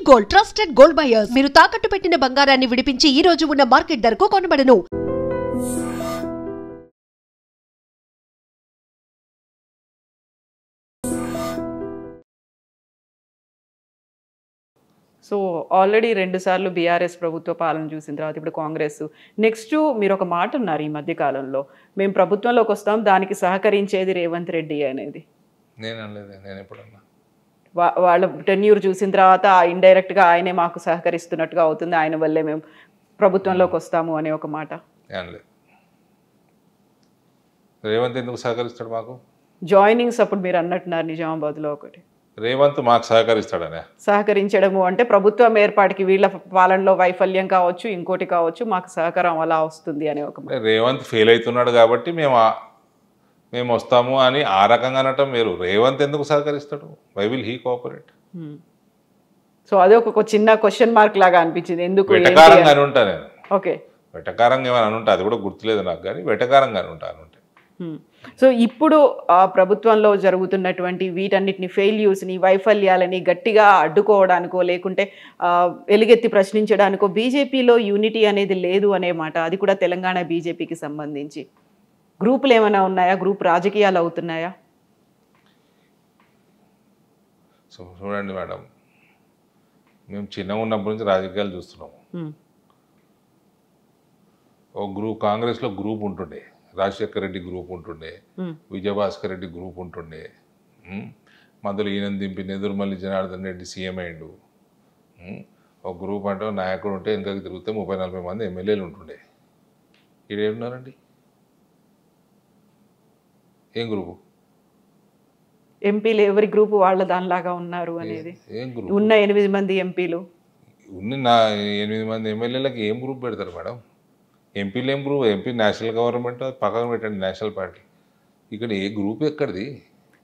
Gold trusted gold buyers. మీరు తాకట్టు పెట్టిన బంగారాన్ని విడిపించి ఈ రోజు ఉన్న మార్కెట్ ధరకు కొనబడను. సో ఆల్రెడీ 2 సార్లు బీఆర్ఎస్ ప్రభుత్వ పాలన చూసిన తర్వాత ఇప్పుడు కాంగ్రెస్ నెక్స్ట్ మీరు ఒక మాట ఉన్నారు ఈ మధ్య కాలంలో, మేము ప్రభుత్వంలోకి వస్తాం దానికి సహకరించేది రేవంత్ రెడ్డి అనేది. నేను ఎప్పుడన్నా వాళ్ళ టెన్యూర్ చూసిన తర్వాత ఇండైరెక్ట్గా ఆయనే మాకు సహకరిస్తున్నట్టుగా అవుతుంది, ఆయన వల్లే మేము ప్రభుత్వంలోకి వస్తాము అనే ఒక మాట. రేవంత్ ఎందుకు సహకరిస్తాడు మాకు? జాయినింగ్స్ అప్పుడు మీరు అన్నట్టున్నారు నిజామాబాద్లో ఒకటి, రేవంత్ మాకు సహకరిస్తాడనే. సహకరించడము అంటే ప్రభుత్వం ఏర్పాటుకి వీళ్ళ పాలనలో వైఫల్యం కావచ్చు ఇంకోటి కావచ్చు మాకు సహకారం అలా వస్తుంది అనే ఒక మాట. రేవంత్ ఫెయిల్ అవుతున్నాడు కాబట్టి మేము వస్తాము అని ఆ రకంగా అనటం వేరు. రేవంత్ ఎందుకు సహకరిస్తాడు? Why will he cooperate? So అదే ఒక చిన్న క్వశ్చన్ మార్క్ లాగా అనిపించింది. ఎందుకు వెటకారంగా అని ఉంటా నేను. ఓకే, వెటకారంగా ఏమైనా అనుంటా, అది కూడా గుర్తులేదు నాకు, కానీ వెటకారంగా ఉంటాను. సో ఇప్పుడు ప్రభుత్వంలో జరుగుతున్నటువంటి వీటన్నిటిని ఫెయిల్యూర్స్ని వైఫల్యాలని గట్టిగా అడ్డుకోవడానికో లేకుంటే ఎలుగెత్తి ప్రశ్నించడానికో బీజేపీలో యూనిటీ అనేది లేదు అనే మాట. అది కూడా తెలంగాణ బీజేపీకి సంబంధించి గ్రూపులు ఏమైనా ఉన్నాయా? గ్రూప్ రాజకీయాలు అవుతున్నాయా? సో చూడండి మేడం, మేము చిన్నగా ఉన్నప్పటి నుంచి రాజకీయాలు చూస్తున్నాము. ఒక గ్రూప్ కాంగ్రెస్లో గ్రూప్ ఉంటుండే, రాజశేఖర రెడ్డి గ్రూప్ ఉంటుండే, విజయభాస్కర్ రెడ్డి గ్రూప్ ఉంటుండే, మధ్యలో ఈయన దింపి నెదురుమల్లి జనార్దన్ రెడ్డి సీఎం అయ్యిండు. ఒక గ్రూప్ అంటే నాయకుడు ఉంటే వెనకకి తిరిగితే 30-40 మంది ఎమ్మెల్యేలు ఉంటుండే. ఈడేమున్నారండి? ఏం గ్రూపు? ఎంపీలు ఎవరి గ్రూపు వాళ్ళ దానిలాగా ఉన్నారు అనేది. ఏం గ్రూప్? ఉన్న 8 మంది ఎంపీలు ఉన్న 8 మంది ఎమ్మెల్యేలకి ఏం గ్రూప్ పెడతారు మేడం? ఎంపీలు ఏం గ్రూప్? ఎంపీ నేషనల్ గవర్నమెంట్ పక్కన పెట్టండి, నేషనల్ పార్టీ. ఇక్కడ ఏ గ్రూప్ ఎక్కడిది?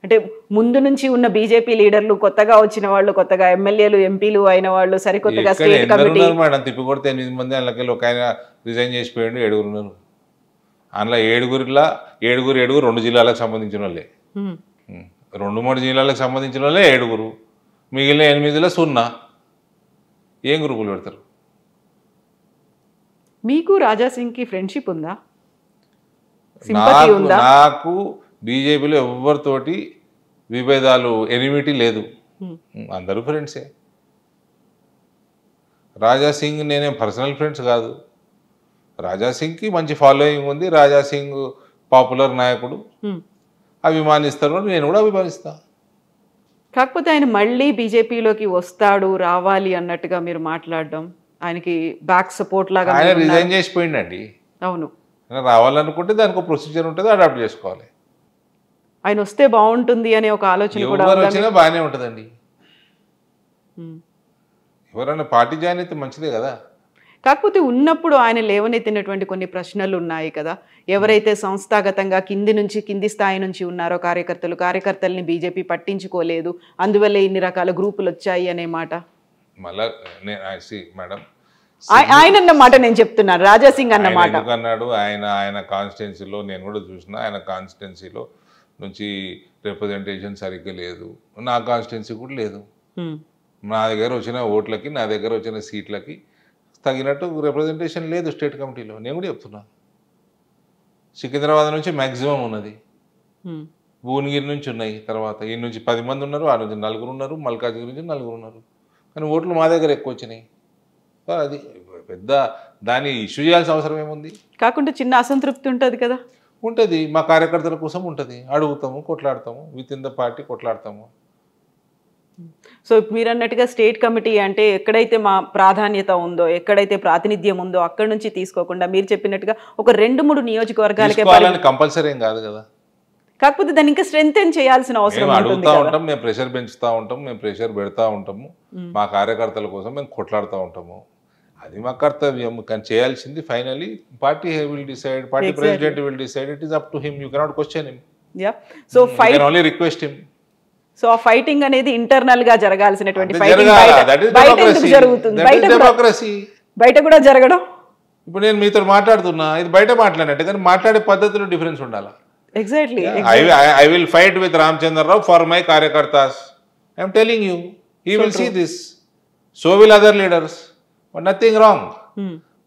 అంటే ముందు నుంచి ఉన్న బీజేపీ లీడర్లు, కొత్తగా వచ్చిన వాళ్ళు, కొత్తగా ఎమ్మెల్యేలు ఎంపీలు అయిన వాళ్ళు, సరికొత్తగా స్టేట్ కమిటీ మేడం తిప్పి కొడితే 8 మంది, అందులోకి ఒక ఆయన రిజైన్ చేసిపోయాడు, 7 ఉన్నారు. అందులో 7 2 జిల్లాలకు సంబంధించిన వాళ్ళే, 2-3 జిల్లాలకు సంబంధించిన వాళ్ళే 7. మిగిలిన 8లో 0. ఏం గ్రూపులు పెడతారు? మీకు రాజాసింగ్కి ఫ్రెండ్షిప్ ఉందా? నాకు బీజేపీలో ఎవరితోటి విభేదాలు, ఎనిమిటీ లేదు, అందరూ ఫ్రెండ్సే. రాజాసింగ్ నేనేం పర్సనల్ ఫ్రెండ్స్ కాదు. రాజాసింగ్కి మంచి ఫాలోయింగ్ ఉంది, రాజాసింగ్ పాపులర్ నాయకుడు, అభిమానిస్తారు, నేను కూడా అభిమానిస్తా. కాకపోతే ఆయన మళ్ళీ బీజేపీలోకి వస్తాడు, రావాలి అన్నట్టుగా మీరు మాట్లాడడం, ఆయనకి బ్యాక్ సపోర్ట్ లాగా ఆయన రిజైన్ చేసిపోయిందండి. అవును, రావాలనుకుంటే దానికి ఒక ప్రొసీజర్ ఉంటుంది, అడాప్ట్ చేసుకోవాలి. ఆయన వస్తే బాగుంటుంది అనే ఒక ఆలోచన కూడా వచ్చినా బాగానే ఉంటుందండి. ఎవరైనా పార్టీ జాయిన్ అయితే మంచిదే కదా. కాకపోతే ఉన్నప్పుడు ఆయన లేవనెత్తినటువంటి కొన్ని ప్రశ్నలు ఉన్నాయి కదా, ఎవరైతే సంస్థాగతంగా కింది స్థాయి నుంచి ఉన్నారో కార్యకర్తల్ని బీజేపీ పట్టించుకోలేదు, అందువల్ల ఇన్ని రకాల గ్రూపులు వచ్చాయి అనే మాట. మళ్ళా మేడం ఆయన అన్నమాట నేను చెప్తున్నాను, రాజాసింగ్ అన్నమాట అన్నాడు. ఆయన కాన్స్టిట్యున్సీలో నేను కూడా చూసిన, ఆయన కాన్స్టిట్యున్సీలో నుంచి రిప్రజెంటేషన్ సరిగ్గా లేదు, నా కాన్స్టిట్యున్సీ కూడా లేదు. నా దగ్గర వచ్చిన ఓట్లకి, నా దగ్గర వచ్చిన సీట్లకి తగినట్టు రిప్రజెంటేషన్ లేదు స్టేట్ కమిటీలో. నేను కూడా చెప్తున్నా, సికింద్రాబాద్ నుంచి మ్యాక్సిమం ఉన్నది, భువనగిరి నుంచి ఉన్నాయి, తర్వాత ఈ నుంచి 10 మంది ఉన్నారు, ఆ నుంచి 4 ఉన్నారు, మల్కాజ్గిరి నుంచి 4 ఉన్నారు, కానీ ఓట్లు మా దగ్గర ఎక్కువ వచ్చినాయి. అది పెద్ద దాన్ని ఇష్యూ చేయాల్సిన అవసరం ఏముంది? కాకుండా చిన్న అసంతృప్తి ఉంటుంది కదా. ఉంటుంది, మా కార్యకర్తల కోసం ఉంటుంది, అడుగుతాము, కొట్లాడతాము, విత్ ఇన్ ద పార్టీ కొట్లాడతాము. సో మీరు అన్నట్టుగా స్టేట్ కమిటీ అంటే ఎక్కడైతే మా ప్రాధాన్యత ఉందో, ఎక్కడైతే ప్రాతినిధ్యం ఉందో అక్కడి నుంచి తీసుకోకుండా మీరు చెప్పినట్టుగా ఒక 2-3 నియోజకవర్గాలకే కంపల్సరీ ఏం కాదు కదా. కాకపోతే దాన్ని ఇంకా స్ట్రెంథెన్ చేయాల్సిన అవసరం అడుగుతూ ఉంటాం, మేము ప్రెషర్ పెంచుతూ ఉంటాం, మేము ప్రెషర్ పెడతా ఉంటాము, మా కార్యకర్తల కోసం మేము కొట్లాడుతూ ఉంటాము. అది మా కర్తవ్యం. కానీ చేయాల్సింది finally party will decide, party president will decide, it is up to him, you cannot question him. So fight only request him. So ఆ ఫైటింగ్ అనేది ఇంటర్నల్ గా జరగాల్సినటువంటి బయట కూడా జరగడం. ఇప్పుడు నేను మీతో మాట్లాడుతున్నా, ఇది బయట మాట్లాడినట్టు, కానీ మాట్లాడే పద్ధతిలో డిఫరెన్స్ ఉండాలి. Exactly. I will fight with Ramchandra Rao for my Karyakartas. I am telling you, he will see this. So will other leaders. But nothing wrong.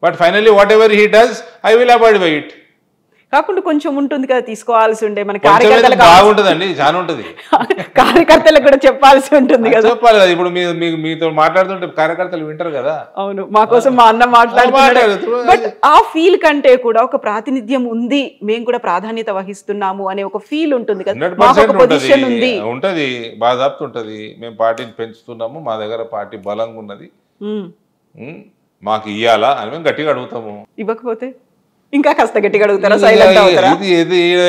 But finally, whatever he does, I will abide by it. కాకుండా కొంచెం ఉంటుంది కదా తీసుకోవాల్సి ఉండే మన కొంచెం కార్యకర్తలకు బాగుంటుందండి, చాలా ఉంటుంది. కార్యకర్తలకు కూడా చెప్పాల్సి ఉంటుంది కదా. చెప్పాలి కదా. ఇప్పుడు మీతో మాట్లాడుతుంటే కార్యకర్తలు వింటారు కదా. అవును, మా కోసం మా అన్న మాట్లాడుతున్నాడు. బట్ ఆ ఫీల్ కంటే కూడా ఒక ప్రాతినిధ్యం ఉంది, మేము కూడా ప్రాధాన్యత వహిస్తున్నాము అనే ఒక ఫీల్ ఉంటుంది కదా. 100% ఉంటది, బాధాప్తు ఉంటది. మేము పార్టీని పెంచుతున్నాము, మా దగ్గర పార్టీ బలంగా ఉన్నది, మాకు ఇయ్యాలా అని మేము గట్టిగా అడుగుతాము. ఇవ్వకపోతే ఇంకా కాస్త గట్టిగా అడుగుతారా, సైలెంట్ అవుతారా?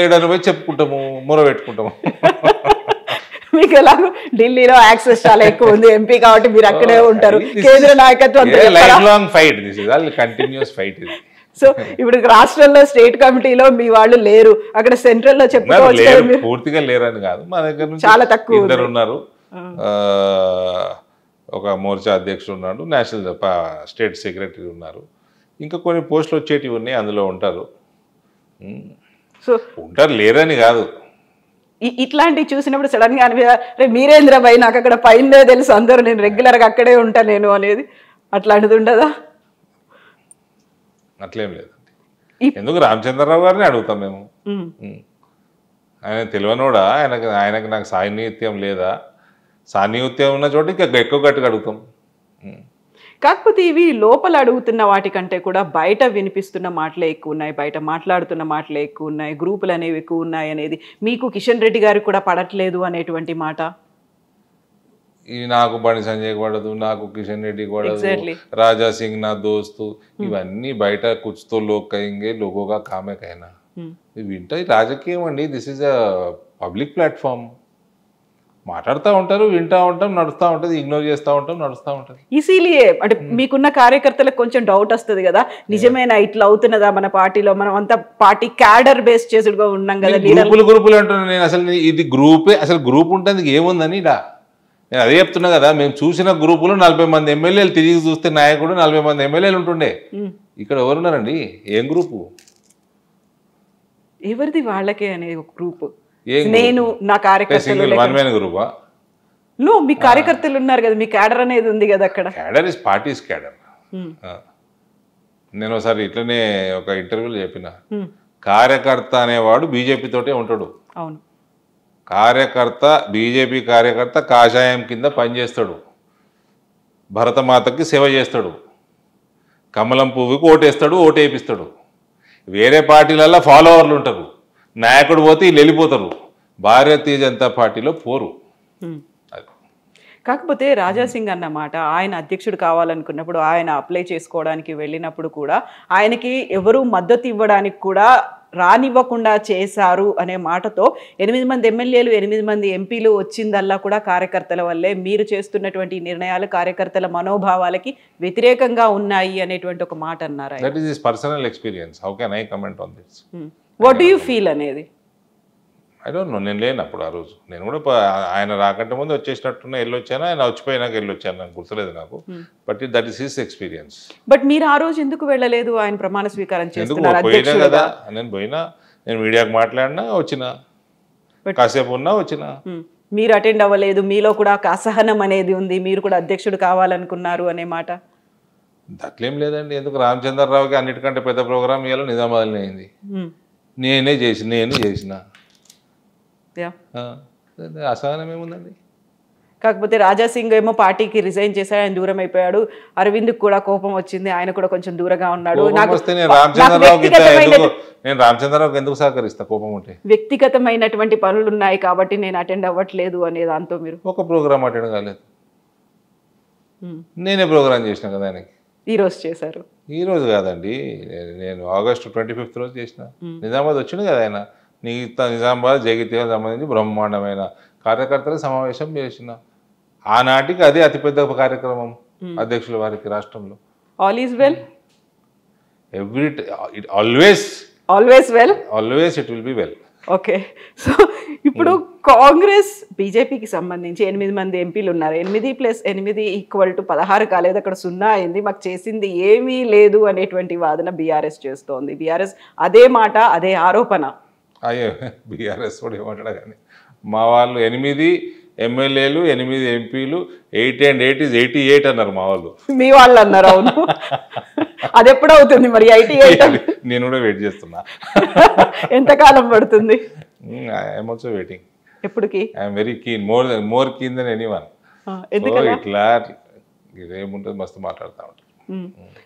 ఏడాది పోయి చెప్పుకుంటాము, మొర పెట్టుకుంటాము. మీకు ఎలాగో ఢిల్లీలో యాక్సెస్ చాలా ఎక్కువ ఉంది, ఎంపీ కాబట్టి మీరు అక్కడే ఉంటారు. కేంద్ర నాయకత్వం కంటిన్యూస్ ఫైట్ ఇది. సో ఇప్పుడు రాష్ట్రంలో స్టేట్ కమిటీలో మీ వాళ్ళు లేరు, అక్కడ సెంట్రల్ లో చెప్పుకోవచ్చు. పూర్తిగా లేరని కాదు, మా దగ్గర నుంచి చాలా తక్కువ ఇద్దరు ఉన్నారు. ఒక మోర్చా అధ్యక్షుడు ఉన్నాడు, నేషనల్ స్టేట్ సెక్రటరీ ఉన్నారు, ఇంకా కొన్ని పోస్టులు వచ్చేటివి ఉన్నాయి, అందులో ఉంటారు. సో ఉంటారు, లేరని కాదు. ఇట్లాంటివి చూసినప్పుడు సడన్ గా అనిపి మీరేంద్ర భయ్ నాకు అక్కడ పైన తెలుసు అందరూ, నేను రెగ్యులర్ గా అక్కడే ఉంటా నేను అనేది అట్లాంటిది ఉండదా? అట్లేం లేదండి. ఎందుకు రామచంద్రరావు గారిని అడుగుతాం మేము. ఆయన తెలియనోడా? ఆయనకు నాకు సాన్నిహిత్యం లేదా? సాన్నిహిత్యం ఉన్న చోట ఇంకా ఎక్కువ గట్టిగా అడుగుతాం. కాకపోతే ఇవి లోపల అడుగుతున్న వాటికంటే కూడా బయట వినిపిస్తున్న మాటలే ఎక్కువ ఉన్నాయి, బయట మాట్లాడుతున్న మాటలే ఎక్కువ ఉన్నాయి, గ్రూపులు అనేవి ఎక్కువ ఉన్నాయి అనేది మీకు కిషన్ రెడ్డి గారికి కూడా పడట్లేదు అనేటువంటి మాట. నాకు బండి సంజయ్ పడదు, నాకు కిషన్ రెడ్డి పడదు, రాజా సింగ్ నా దోస్తు, ఇవన్నీ బయట కుచ్తో లోక్ కయింగే లోగోగా కామే కైనా వింటే రాజకీయం అండి. This is a public platform. మాట్లాడుతూ ఉంటారు, వింటూ ఉంటాం, నడుస్తూ ఉంటుంది, ఇగ్నోర్ చేస్తూ ఉంటాం, నడుస్తూ ఉంటుంది. ఈజీలియే అంటే మీకున్న కార్యకర్తలకు కొంచెం డౌట్ వస్తుంది కదా, నిజమేనా ఇట్లా అవుతున్నదా మన పార్టీలో, మనం అంతా పార్టీ క్యాడర్ బేస్ చేసుడుగా ఉన్నాం కదా. గ్రూపులు అంటున్నాను నేను. అసలు ఇది గ్రూపే, అసలు గ్రూప్ ఉంటుంది ఏముందని ఇలా నేను అదే చెప్తున్నా కదా. మేము చూసిన గ్రూపులో 40 మంది ఎమ్మెల్యేలు, తిరిగి చూస్తే నాయకుడు 40 మంది ఎమ్మెల్యేలు ఉంటుండే. ఇక్కడ ఎవరున్నారండి? ఏం గ్రూపు? ఎవరిది వాళ్ళకే అనేది ఒక గ్రూప్. నేను నా కార్యకర్తలు గ్రూపా? మీ కార్యకర్తలు ఉన్నారు కదా, మీ క్యాడర్ అనేది ఉంది కదా అక్కడ. Cadre is parties cadre. నేను ఒకసారి ఇట్లనే ఒక ఇంటర్వ్యూలో చెప్పిన, కార్యకర్త అనేవాడు బీజేపీ తోటే ఉంటాడు. అవును, కార్యకర్త బీజేపీ కార్యకర్త కాషాయం కింద పనిచేస్తాడు, భరతమాతకి సేవ చేస్తాడు, కమలం పువ్వుకి ఓటేస్తాడు, ఓటేపిస్తాడు. వేరే పార్టీలలో ఫాలోవర్లు ఉంటారు, నాయకుడు పోతే వీళ్ళు వెళ్ళిపోతారు, భారతీయ జనతా పార్టీలో పోరు. కాకపోతే రాజా సింగ్ అన్నమాట, ఆయన అధ్యక్షుడు కావాలనుకున్నప్పుడు, ఆయన అప్లై చేసుకోవడానికి వెళ్ళినప్పుడు కూడా ఆయనకి ఎవరు మద్దతు ఇవ్వడానికి కూడా రానివ్వకుండా చేశారు అనే మాటతో 8 మంది ఎమ్మెల్యేలు, 8 మంది ఎంపీలు వచ్చిందల్లా కూడా కార్యకర్తల వల్లే. మీరు చేస్తున్నటువంటి నిర్ణయాలు కార్యకర్తల మనోభావాలకి వ్యతిరేకంగా ఉన్నాయి అనేటువంటి ఒక మాట అన్నారు. That is his personal experience. How can I comment on this? What do you feel అనేది? ఐ డోంట్ నో, నేను లేనప్పుడు ఆ రోజు. నేను కూడా ఆయన రాకంటే ముందు వచ్చేసినట్టున్నా వెళ్ళొచ్చాను, ఆయన వచ్చిపోయినాక వెళ్ళొచ్చాను, నాకు గుర్తులేదు నాకు. But that is his experience. But మీరు ఆ రోజు ఎందుకు వెళ్ళలేదు? ఆయన ప్రమాణ స్వీకారం చేస్తున్నారు పోయినా కదా. నేను పోయినా, నేను మీడియాకు మాట్లాడినా, వచ్చిన కాసేపు ఉన్నా, వచ్చిన. మీరు అటెండ్ అవ్వలేదు, మీలో కూడా ఒక అసహనం అనేది ఉంది, మీరు కూడా అధ్యక్షుడు కావాలనుకున్నారు అనే మాట. అట్లేం లేదండి. ఎందుకు రామచంద్రరావుకి అన్నిటికంటే పెద్ద ప్రోగ్రామ్ ఇవాళ నిజామాబాద్లో అయింది. నేను చేసిన అసహనం ఏముందండి. కాకపోతే రాజా సింగ్ ఏమో పార్టీకి రిజైన్ చేశాడు, ఆయన దూరం అయిపోయాడు. అరవింద్కి కూడా కోపం వచ్చింది, ఆయన కూడా కొంచెం దూరంగా ఉన్నాడు. నేను రామచంద్రరావుకి ఎందుకు సహకరిస్తా కోపం ఉంటే? వ్యక్తిగతమైనటువంటి పనులు ఉన్నాయి కాబట్టి నేను అటెండ్ అవ్వట్లేదు అనే దాంతో మీరు ఒక ప్రోగ్రామ్ అటెండ్ కాలేదు. నేనే ప్రోగ్రామ్ చేసిన కదా ఆయనకి. ఈ రోజు చేశారు? ఈ రోజు కాదండి, నేను ఆగస్టు 25th రోజు చేసిన. నిజామాబాద్ వచ్చింది కదా ఆయన. నిజామాబాద్ జగిత్యాలకు సంబంధించి బ్రహ్మాండమైన కార్యకర్తల సమావేశం చేసిన. ఆనాటికి అదే అతిపెద్ద కార్యక్రమం అధ్యక్షుల వారికి రాష్ట్రంలో. All is well, always it will be well. Okay. So ఇప్పుడు కాంగ్రెస్ బీజేపీకి సంబంధించి 8 మంది ఎంపీలు ఉన్నారు. 8+8 = 16 కాలేదు, అక్కడ 0 అయింది. మాకు చేసింది ఏమీ లేదు అనేటువంటి వాదన బీఆర్ఎస్ చేస్తోంది. బీఆర్ఎస్ అదే మాట, అదే ఆరోపణ. అయ్యో, బీఆర్ఎస్ కూడా ఏమంటాడు కానీ మా వాళ్ళు 8 ఎమ్మెల్యేలు 8 ఎంపీలు 8 and 8 is 88 అన్నారు మా వాళ్ళు. మీ వాళ్ళు అన్నారు. అవును, అది ఎప్పుడు అవుతుంది మరి 88? నేను కూడా వెయిట్ చేస్తున్నా. ఎంతకాలం పడుతుంది? I'm also waiting. ఎప్పటికి? I'm very keen, more keen than anyone. ఇట్లా ఇదేముంటుంది, మస్తు మాట్లాడుతూ ఉంటారు.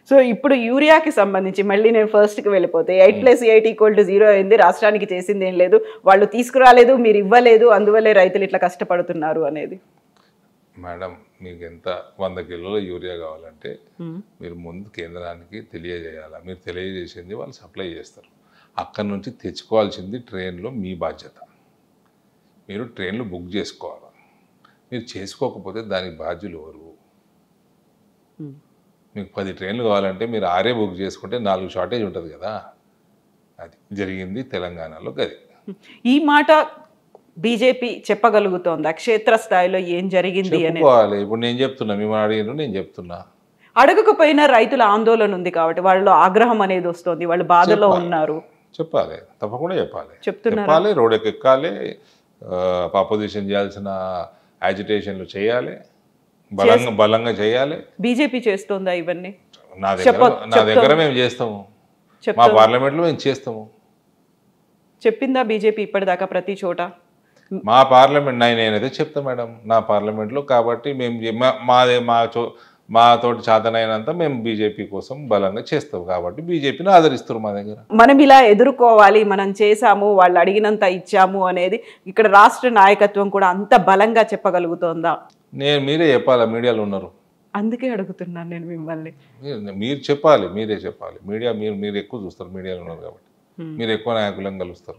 సో ఇప్పుడు యూరియాకి సంబంధించి మళ్ళీ నేను ఫస్ట్కి వెళ్ళిపోతే 8+8 = 0 అయింది. రాష్ట్రానికి చేసింది ఏం లేదు, వాళ్ళు తీసుకురాలేదు, మీరు ఇవ్వలేదు, అందువల్లే రైతులు ఇట్లా కష్టపడుతున్నారు అనేది. మేడం, మీకు ఎంత 100 కిలోల యూరియా కావాలంటే మీరు ముందు కేంద్రానికి తెలియజేయాలి. మీరు తెలియజేసింది వాళ్ళు సప్లై చేస్తారు. అక్కడి నుంచి తెచ్చుకోవాల్సింది ట్రైన్లో మీ బాధ్యత. మీరు ట్రైన్లు బుక్ చేసుకోవాలి. మీరు చేసుకోకపోతే దానికి బాధ్యులు ఎవరు? మీకు 10 ట్రైన్లు కావాలంటే మీరు 6 బుక్ చేసుకుంటే 4 షార్టేజ్ ఉంటుంది కదా. అది జరిగింది తెలంగాణలో. అది ఈ మాట బీజేపీ చెప్పగలుగుతోందా క్షేత్రస్థాయిలో ఏం జరిగింది అని? చెప్పుకోవాలి. ఇప్పుడు నేను చెప్తున్నా, మిమ్మల్ని అడిగిన నేను చెప్తున్నా. అడగకపోయినా రైతుల ఆందోళన ఉంది కాబట్టి వాళ్ళు ఆగ్రహం అనేది వస్తుంది, వాళ్ళు బాధలో ఉన్నారు. చెప్పాలి, తప్పకుండా చెప్పాలి. చెప్తున్నారు, రోడ్ ఎక్కాలి, అపోజిషన్ చేయాల్సిన యాజిటేషన్లు చేయాలి, బలంగా చేయాలి. బీజేపీ చేస్తోందా ఇవన్నీ? నా దగ్గర మేము చేస్తాము, మా పార్లమెంట్లో మేము చేస్తాము. చెప్పిందా బీజేపీ ఇప్పటిదాకా ప్రతి చోట? మా పార్లమెంట్ నేనైతే చెప్తా మేడం, నా పార్లమెంట్లో. కాబట్టి మేము మాతోటి చేతనైనంత మేము బీజేపీ కోసం బలంగా చేస్తాం. కాబట్టి బీజేపీని ఆదరిస్తారు మా దగ్గర. మనం ఇలా ఎదుర్కోవాలి, మనం చేసాము, వాళ్ళు అడిగినంత ఇచ్చాము అనేది ఇక్కడ రాష్ట్ర నాయకత్వం కూడా అంత బలంగా చెప్పగలుగుతోందా? మీరే చెప్పాలా, మీడియాలో ఉన్నారు. అందుకే అడుగుతున్నాను నేను మిమ్మల్ని. మీరు చెప్పాలి, మీరే చెప్పాలి. మీడియా మీరు ఎక్కువ చూస్తారు, మీడియాలో ఉన్నారు కాబట్టి మీరు ఎక్కువ నాయకులను కలుస్తారు.